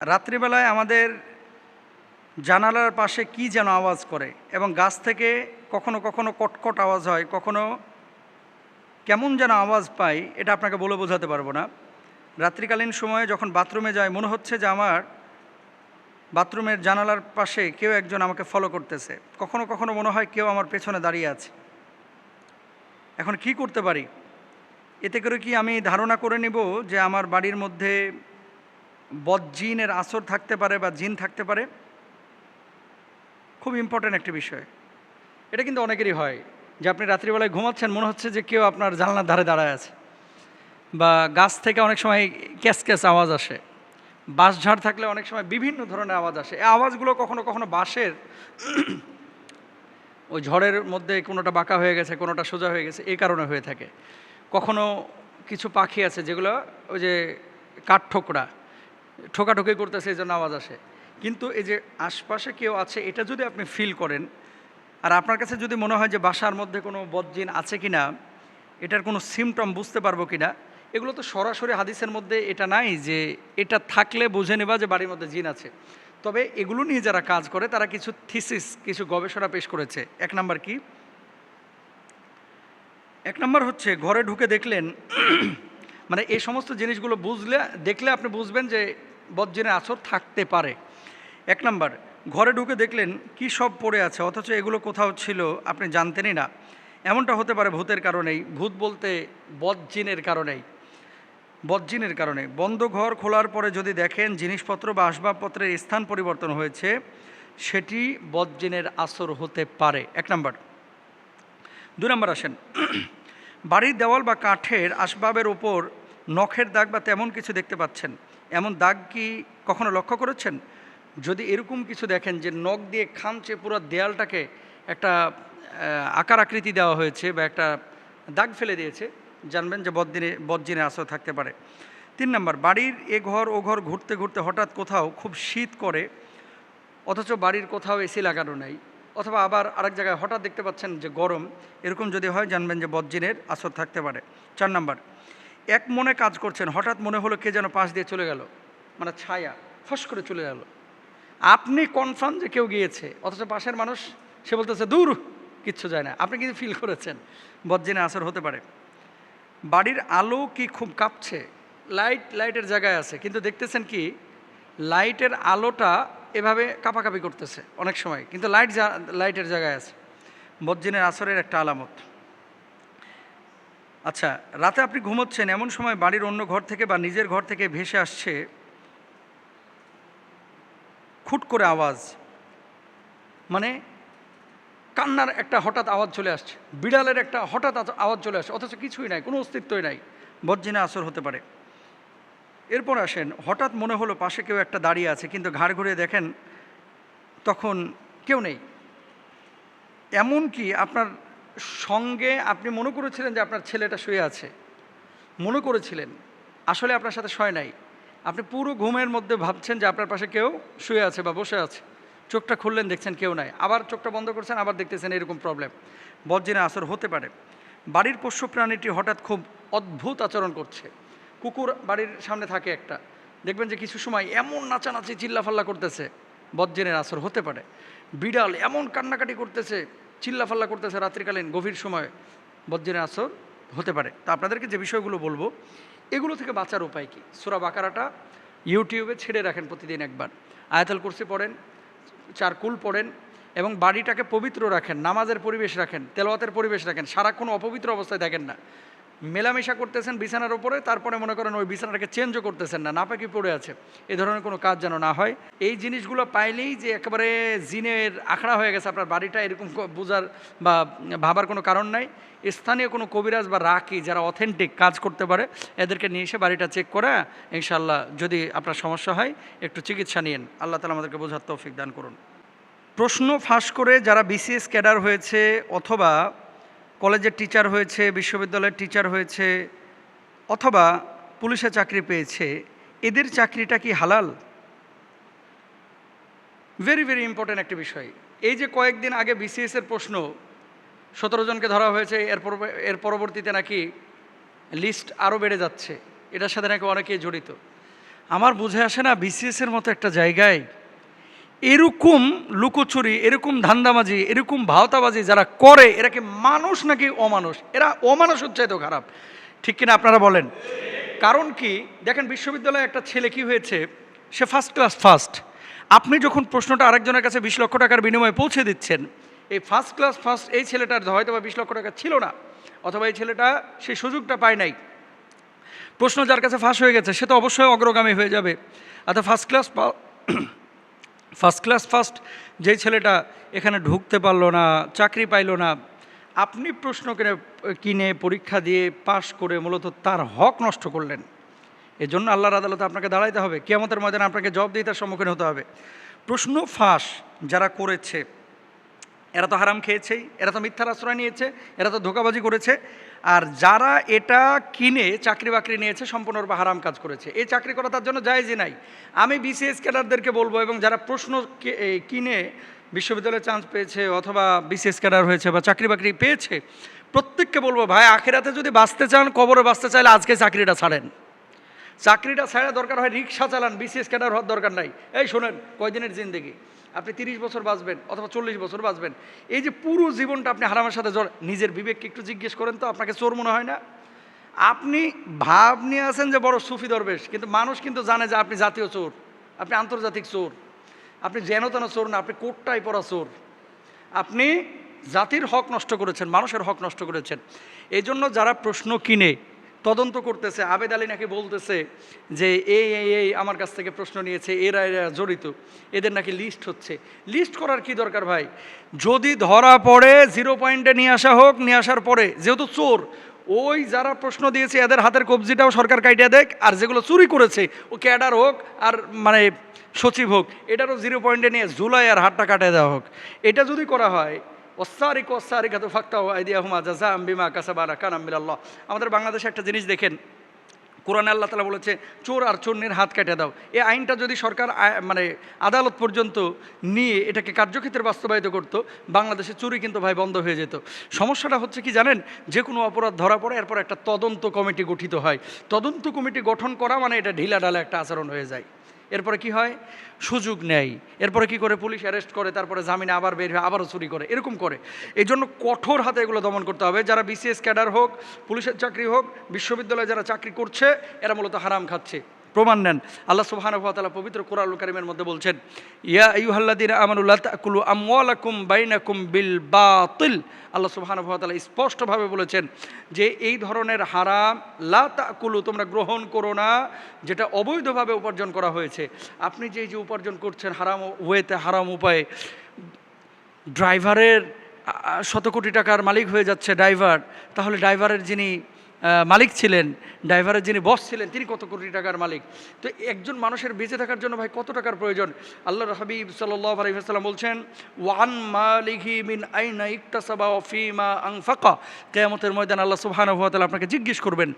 রাত্রিবেলায় আমাদের জানালার পাশে কি যেন আওয়াজ করে এবং গাছ থেকে কখনো কখনো কটকট আওয়াজ হয়, কখনো কেমন যেন আওয়াজ পাই, এটা আপনাকে বলে বোঝাতে পারবো না। রাত্রিকালীন সময়ে যখন বাথরুমে যাই মনে হচ্ছে যে আমার বাথরুমের জানালার পাশে কেউ একজন আমাকে ফলো করতেছে। কখনো কখনো মনে হয় কেউ আমার পেছনে দাঁড়িয়ে আছে। এখন কি করতে পারি? এতে করে কি আমি ধারণা করে নেব যে আমার বাড়ির মধ্যে বদজিনের আসর থাকতে পারে বা জিন থাকতে পারে? খুব ইম্পর্ট্যান্ট একটি বিষয়। এটা কিন্তু অনেকেরই হয় যে আপনি রাত্রিবেলায় ঘুমাচ্ছেন, মনে হচ্ছে যে কেউ আপনার জানলার ধারে দাঁড়ায় আছে, বা গাছ থেকে অনেক সময় ক্যাস ক্যাস আওয়াজ আসে, বাঁশঝাড় থাকলে অনেক সময় বিভিন্ন ধরনের আওয়াজ আসে। এই আওয়াজগুলো কখনো কখনো বাঁশের ওই ঝড়ের মধ্যে কোনোটা বাঁকা হয়ে গেছে, কোনোটা সোজা হয়ে গেছে, এই কারণে হয়ে থাকে। কখনো কিছু পাখি আছে যেগুলো ওই যে কাঠঠোকরা ঠোকাঠুকি করতেছে, এই জন্য আওয়াজ আসে। কিন্তু এই যে আশপাশে কেউ আছে এটা যদি আপনি ফিল করেন, আর আপনার কাছে যদি মনে হয় যে বাসার মধ্যে কোনো বদজিন আছে কি না, এটার কোনো সিমটম বুঝতে পারবো কি না, এগুলো তো সরাসরি হাদিসের মধ্যে এটা নাই যে এটা থাকলে বুঝে নেবা যে বাড়ির মধ্যে জিন আছে। তবে এগুলো নিয়ে যারা কাজ করে তারা কিছু থিসিস, কিছু গবেষণা পেশ করেছে। এক নাম্বার কি? এক নাম্বার হচ্ছে ঘরে ঢুকে দেখলেন মানে এই সমস্ত জিনিসগুলো দেখলে আপনি বুঝবেন যে বদজিনের আসর থাকতে পারে। এক নাম্বার, ঘরে ঢুকে দেখলেন কি সব পড়ে আছে, অথচ এগুলো কোথাও ছিল আপনি জানতেনই না। এমনটা হতে পারে ভূতের কারণেই। ভূত বলতে বদজিনের কারণেই। বদজিনের কারণে বন্ধ ঘর খোলার পরে যদি দেখেন জিনিসপত্র বা আসবাবপত্রের স্থান পরিবর্তন হয়েছে, সেটি বদজিনের আসর হতে পারে। এক নাম্বার। দুই নাম্বার আসেন, বাড়ির দেওয়াল বা কাঠের আসবাবের ওপর নখের দাগ বা তেমন কিছু দেখতে পাচ্ছেন, এমন দাগ কি কখনো লক্ষ্য করেছেন? যদি এরকম কিছু দেখেন যে নখ দিয়ে খামচে পুরো দেয়ালটাকে একটা আকার আকৃতি দেওয়া হয়েছে বা একটা দাগ ফেলে দিয়েছে, জানবেন যে বদজিনের আসর থাকতে পারে। তিন নম্বর, বাড়ির এ ঘর ও ঘর ঘুরতে ঘুরতে হঠাৎ কোথাও খুব শীত করে, অথচ বাড়ির কোথাও এসি লাগানো নাই, অথবা আবার আরেক জায়গায় হঠাৎ দেখতে পাচ্ছেন যে গরম, এরকম যদি হয় জানবেন যে বদজিনের আসর থাকতে পারে। চার নম্বর, এক মনে কাজ করছেন, হঠাৎ মনে হলো কে যেন পাশ দিয়ে চলে গেল, মানে ছায়া ফস করে চলে গেল। আপনি কনফার্ম যে কেউ গিয়েছে, অথচ পাশের মানুষ সে বলতেছে দূর, কিচ্ছু যায় না, আপনি কিন্তু ফিল করেছেন, বদজিনের আসর হতে পারে। বাড়ির আলো কি খুব কাঁপছে, লাইটের জায়গায় আছে কিন্তু দেখতেছেন কি লাইটের আলোটা এভাবে কাঁপাকাঁপি করতেছে অনেক সময়, কিন্তু লাইটের জায়গায় আছে, বদজিনের আসরের একটা আলামত। আচ্ছা, রাতে আপনি ঘুমোচ্ছেন, এমন সময় বাড়ির অন্য ঘর থেকে বা নিজের ঘর থেকে ভেসে আসছে খুট করে আওয়াজ, মানে কান্নার একটা হঠাৎ আওয়াজ চলে আসছে, বিড়ালের একটা হঠাৎ আওয়াজ চলে আসছে, অথচ কিছুই নাই, কোনো অস্তিত্বই নাই, বদজিনের আসর হতে পারে। এরপর আসেন, হঠাৎ মনে হলো পাশে কেউ একটা দাঁড়িয়ে আছে, কিন্তু ঘাড় ঘুরিয়ে দেখেন তখন কেউ নেই। এমন কি আপনার সঙ্গে আপনি মনে করেছিলেন যে আপনার ছেলেটা শুয়ে আছে, মনে করেছিলেন, আসলে আপনার সাথে শয় নাই। আপনি পুরো ঘুমের মধ্যে ভাবছেন যে আপনার পাশে কেউ শুয়ে আছে বা বসে আছে, চোখটা খুললেন দেখছেন কেউ নাই, আবার চোখটা বন্ধ করছেন আবার দেখতেছেন, এরকম প্রবলেম, বদজিনের আসর হতে পারে। বাড়ির পোষ্য প্রাণীটি হঠাৎ খুব অদ্ভুত আচরণ করছে। কুকুর বাড়ির সামনে থাকে একটা, দেখবেন যে কিছু সময় এমন নাচানাচি চিল্লাফাল্লা করতেছে, বদজিনের আসর হতে পারে। বিড়াল এমন কান্নাকাটি করতেছে, চিল্লাফাল্লা করতেছে রাত্রিকালীন গভীর সময়, বদজিনের আসর হতে পারে। তা আপনাদেরকে যে বিষয়গুলো বলবো, এগুলো থেকে বাঁচার উপায় কী? সূরা বাকারাটা ইউটিউবে ছেড়ে রাখেন প্রতিদিন একবার, আয়াতুল কুরসি পড়েন, 4 কুল পড়েন, এবং বাড়িটাকে পবিত্র রাখেন, নামাজের পরিবেশ রাখেন, তেলাওয়াতের পরিবেশ রাখেন, সারাক্ষণ অপবিত্র অবস্থায় থাকেন না। মেলামেশা করতেছেন বিছানার ওপরে, তারপরে মনে করেন ওই বিছানাটাকে চেঞ্জও করতেছেন না, নাপাকি পড়ে আছে, এ ধরনের কোনো কাজ যেন না হয়। এই জিনিসগুলো পাইলেই যে একেবারে জিনের আখড়া হয়ে গেছে আপনার বাড়িটা, এরকম বোঝার বা ভাবার কোনো কারণ নাই। স্থানীয় কোনো কবিরাজ বা রাকি যারা অথেন্টিক কাজ করতে পারে, এদেরকে নিয়ে এসে বাড়িটা চেক করে ইনশাআল্লাহ যদি আপনার সমস্যা হয় একটু চিকিৎসা নিন। আল্লাহ তাআলা আমাদেরকে বোঝার তৌফিক দান করুন। প্রশ্ন ফাঁস করে যারা বিসিএস ক্যাডার হয়েছে, অথবা কলেজের টিচার হয়েছে, বিশ্ববিদ্যালয়ের টিচার হয়েছে, অথবা পুলিশে চাকরি পেয়েছে, এদের চাকরিটা কি হালাল? ভেরি ভেরি ইম্পর্ট্যান্ট একটা বিষয়। এই যে কয়েকদিন আগে বিসিএসের প্রশ্ন, 17 জনকে ধরা হয়েছে, এর পরবর্তীতে নাকি লিস্ট আরও বেড়ে যাচ্ছে, এটার সাথে নাকি অনেকেই জড়িত। আমার বুঝে আসে না বিসিএসের মতো একটা জায়গায় এরকম লুকোচুরি, এরকম ধান্দাবাজি, এরকম ভাওতাবাজি যারা করে, এরা কি মানুষ নাকি অমানুষ? এরা অমানুষ হচ্ছে তো খারাপ, ঠিক কিনা আপনারা বলেন? কারণ কি দেখেন, বিশ্ববিদ্যালয়ে একটা ছেলে কি হয়েছে, সে ফার্স্ট ক্লাস ফার্স্ট। আপনি যখন প্রশ্নটা আরেকজনের কাছে 20 লক্ষ টাকার বিনিময়ে পৌঁছে দিচ্ছেন, এই ফার্স্ট ক্লাস ফার্স্ট এই ছেলেটার হয়তো বা 20 লক্ষ টাকা ছিল না, অথবা এই ছেলেটা সেই সুযোগটা পায় নাই। প্রশ্ন যার কাছে ফাঁস হয়ে গেছে সে তো অবশ্যই অগ্রগামী হয়ে যাবে। অর্থাৎ ফার্স্ট ক্লাস ফার্স্ট যেই ছেলেটা এখানে ঢুকতে পারলো না, চাকরি পাইলো না, আপনি প্রশ্ন কিনে পরীক্ষা দিয়ে পাশ করে মূলত তার হক নষ্ট করলেন। এজন্য আল্লাহর আদালতে আপনাকে দাঁড়াইতে হবে, কিয়ামতের ময়দানে আপনাকে জবাবদিহিতার সম্মুখীন হতে হবে। প্রশ্ন ফাঁস যারা করেছে এরা তো হারাম খেয়েছেই, এরা তো মিথ্যার আশ্রয় নিয়েছে, এরা তো ধোঁকাবাজি করেছে। আর যারা এটা কিনে চাকরি বাকরি নিয়েছে সম্পূর্ণরূপে হারাম কাজ করেছে। এই চাকরি করা তার জন্য জায়েজই নাই। আমি বিসিএস ক্যাডারদেরকে বলবো, এবং যারা প্রশ্ন কিনে বিশ্ববিদ্যালয়ে চান্স পেয়েছে অথবা বিসিএস ক্যাডার হয়েছে বা চাকরি বাকরি পেয়েছে, প্রত্যেককে বলবো, ভাই আখিরাতে যদি বাঁচতে চান, কবরে বাঁচতে চাইলে আজকে চাকরিটা ছাড়েন। চাকরিটা ছাড়া দরকার হয় রিক্সা চালান, বিসিএস ক্যাডার হওয়ার দরকার নাই। এই শোনেন, কয়দিনের জিন্দেগি, আপনি 30 বছর বাঁচবেন অথবা 40 বছর বাঁচবেন, এই যে পুরো জীবনটা আপনি হারামের সাথে নিজের বিবেককে একটু জিজ্ঞেস করেন তো, আপনাকে চোর মনে হয় না? আপনি ভাব নিয়ে আছেন যে বড় সুফি দরবেশ, কিন্তু মানুষ কিন্তু জানে যে আপনি জাতীয় চোর, আপনি আন্তর্জাতিক চোর, আপনি যেন তেন চোর না, আপনি কোটটাই পরা চোর। আপনি জাতির হক নষ্ট করেছেন, মানুষের হক নষ্ট করেছেন। এই জন্য যারা প্রশ্ন কিনে তদন্ত করতেছে, আবেদ আলী নাকি বলতেছে যে এই আমার কাছ থেকে প্রশ্ন নিয়েছে, এরা জড়িত, এদের নাকি লিস্ট হচ্ছে। লিস্ট করার কি দরকার ভাই? যদি ধরা পড়ে 0 পয়েন্টে নিয়ে আসা হোক, নিয়ে আসার পরে যেহেতু চোর, ওই যারা প্রশ্ন দিয়েছে এদের হাতের কবজিটাও সরকার কাটিয়ে দেখ, আর যেগুলো চুরি করেছে ও ক্যাডার হোক আর মানে সচিব হোক, এটারও 0 পয়েন্টে নিয়ে জুলাই আর হাতটা কাটিয়ে দেওয়া হোক। এটা যদি করা হয়, আমাদের বাংলাদেশে একটা জিনিস দেখেন, কোরআনে আল্লাহ তাআলা বলেছে চোর আর চোরনির হাত কেটে দাও। এই আইনটা যদি সরকার মানে আদালত পর্যন্ত নিয়ে এটাকে কার্যক্ষেত্রে বাস্তবায়িত করত, বাংলাদেশে চুরি কিন্তু ভাই বন্ধ হয়ে যেত। সমস্যাটা হচ্ছে কি জানেন, যে কোনো অপরাধ ধরা পড়ে এরপর একটা তদন্ত কমিটি গঠিত হয়। তদন্ত কমিটি গঠন করা মানে এটা ঢিলাঢালা একটা আচরণ হয়ে যায়। এরপরে কি হয়, সুযোগ নেয়, এরপরে কি করে, পুলিশ অ্যারেস্ট করে, তারপরে জামিনে আবার বের হয়ে আবারও চুরি করে, এরকম করে। এই জন্য কঠোর হাতে এগুলো দমন করতে হবে। যারা বিসিএস ক্যাডার হোক, পুলিশের চাকরি হোক, বিশ্ববিদ্যালয়ে যারা চাকরি করছে, এরা মূলত হারাম খাচ্ছে। প্রমাণ নেন, আল্লাহ সুবহানাহু ওয়া তাআলা পবিত্র কোরআনুল কারীমের মধ্যে বলছেন, ইয়া আইয়ুহাল্লাযীনা আমানু লা তাকুলু আমওয়ালাকুম বাইনাকুম বিল বাতিল। আল্লাহ সুবহানাহু ওয়া তাআলা স্পষ্টভাবে বলেছেন যে এই ধরনের হারাম লা তাকুলু, তোমরা গ্রহণ করো না, যেটা অবৈধভাবে উপার্জন করা হয়েছে। আপনি যে উপার্জন করছেন হারাম ওয়েতে, হারাম উপায়ে, ড্রাইভারের শত কোটি টাকার মালিক হয়ে যাচ্ছে ড্রাইভার, তাহলে ড্রাইভারের যিনি মালিক ছিলেন, ড্রাইভারের যিনি বস ছিলেন, তিনি কত কোটি টাকার মালিক। তো একজন মানুষের বেঁচে থাকার জন্য ভাই কত টাকার প্রয়োজন? আল্লাহর হাবিব সাল্লাল্লাহু আলাইহি ওয়াসাল্লাম বলছেন, ওয়ান মালিহি মিন আইনা ইকতাসাবা ওয়া ফীমা আনফাকা। কিয়ামতের ময়দানে আল্লাহ সুবহানাহু ওয়া তাআলা আপনাকে জিজ্ঞেস করবেন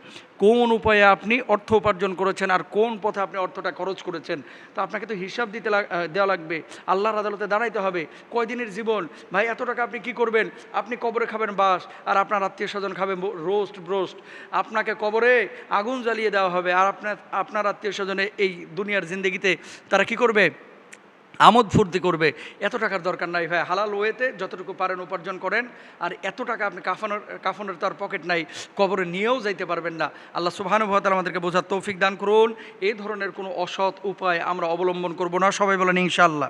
কোন উপায়ে আপনি অর্থ উপার্জন করেছেন আর কোন পথে আপনি অর্থটা খরচ করেছেন। তো আপনাকে তো হিসাব দেওয়া লাগবে, আল্লাহর আদালতে দাঁড়াইতে হবে। কয়দিনের জীবন ভাই, এত টাকা আপনি কি করবেন? আপনি কবরে খাবেন বাস, আর আপনার আত্মীয় স্বজন খাবেন ব্রোস্ট। আপনাকে কবরে আগুন জ্বালিয়ে দেওয়া হবে, আর আপনার আত্মীয় স্বজনে এই দুনিয়ার জিন্দেগিতে তারা কি করবে? আমোদ ফুর্তি করবে। এত টাকার দরকার নাই ভাই, হালাল ওয়েতে যতটুকু পারেন উপার্জন করেন। আর এত টাকা আপনি কাফনের তো আর পকেট নাই, কবরে নিয়েও যাইতে পারবেন না। আল্লাহ সুবহানাহু ওয়া তাআলা আমাদেরকে বোঝার তৌফিক দান করুন। এই ধরনের কোনো অসৎ উপায় আমরা অবলম্বন করব না। সবাই বলেন ইনশাআল্লাহ।